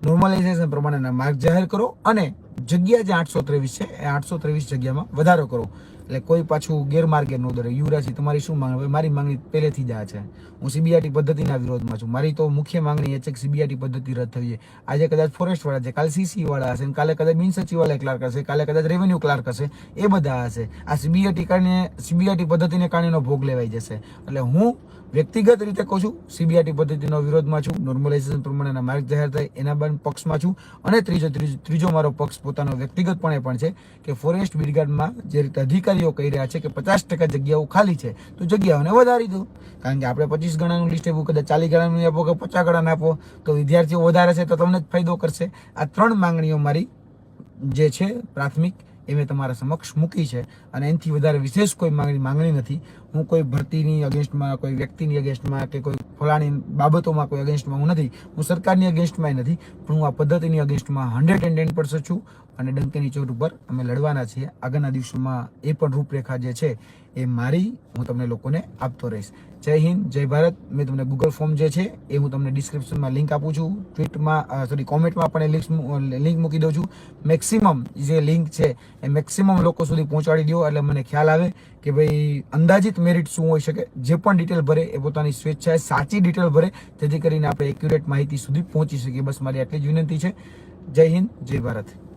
નોર્મલાઇઝેશન પ્રમાણેના માર્ક જાહેર કરો અને જગ્યા જે 823 છે એ 823 જગ્યામાં વધારો કરો. એટલે કોઈ પાછું ગેરમાર્ગે ન દોરે. યુવરાજસિંહ તમારી શું માંગણી? મારી માંગણી પહેલેથી જ આ છે. હું સીબીઆરટી પદ્ધતિના વિરોધમાં છું. મારી તો મુખ્ય માંગણી એ છે કે સીબીઆરટી પદ્ધતિ રદ થવી જોઈએ. આજે કદાચ ફોરેસ્ટ વાળા છે, કાલે સીસી વાળા હશે, કાલે કદાચ બિન સચિવાલય ક્લાર્ક હશે, કાલે કદાચ રેવન્યુ ક્લાર્ક હશે, એ બધા હશે. આ સીબીઆરટી પદ્ધતિને કારણે ભોગ લેવાઈ જશે. એટલે હું વ્યક્તિગત રીતે કહું છું, સીબીઆરટી પદ્ધતિનો વિરોધમાં છું. નોર્મલાઇઝેશન પ્રમાણેના માર્ક જાહેર થાય એના પક્ષમાં છું. અને ત્રીજો મારો પક્ષ પોતાનો વ્યક્તિગતપણે પણ છે કે ફોરેસ્ટ બ્રિગેડમાં જે રીતે અધિકારીઓ કહી રહ્યા છે કે 50% જગ્યાઓ ખાલી છે, તો જગ્યાઓને વધારી દો. કારણ કે આપણે 25 ગણાનું લિસ્ટ આપવું, કદાચ 40 ગણાનું આપો કે 50 ગણાનું આપો, તો વિદ્યાર્થીઓ વધારે છે તો તમને જ ફાયદો કરશે. આ 3 માંગણીઓ મારી જે છે પ્રાથમિક, એ મેં તમારા સમક્ષ મૂકી છે. અને એનાથી વધારે વિશેષ કોઈ માંગણી નથી. હું કોઈ ભરતીની અગેન્સ્ટમાં, કોઈ વ્યક્તિની અગેન્સ્ટમાં કે કોઈ ફલાણી બાબતોમાં કોઈ અગેન્સ્ટમાં હું નથી. હું સરકારની અગેન્સ્ટમાં નથી, પણ હું આ પદ્ધતિની અગેન્સ્ટમાં 110% છું. અને ડંકેની ચોટ ઉપર અમે લડવાના છીએ. આગળના દિવસોમાં એ પણ રૂપરેખા જે છે એ મારી હું તમને લોકોને આપતો રહીશ. જય હિન્દ, જય ભારત. મેં તમને ગૂગલ ફોર્મ જે છે એ હું તમને ડિસ્ક્રિપ્શનમાં લિંક આપું છું, કોમેન્ટમાં પણ એ લિંક મૂકી દઉં છું. મેક્સિમમ જે લિંક છે એ મેક્સિમમ લોકો સુધી પહોંચાડી દો, એટલે મને ખ્યાલ આવે કે ભાઈ અંદાજિત મેરિટ શું હોઈ શકે. જે પણ ડિટેલ ભરે એ પોતાની સ્વેચ્છાએ સાચી ડિટેલ ભરે, જેથી કરીને આપણે એક્યુરેટ માહિતી સુધી પહોંચી શકીએ. બસ મારી આટલી જ વિનંતી છે. જય હિન્દ, જય ભારત.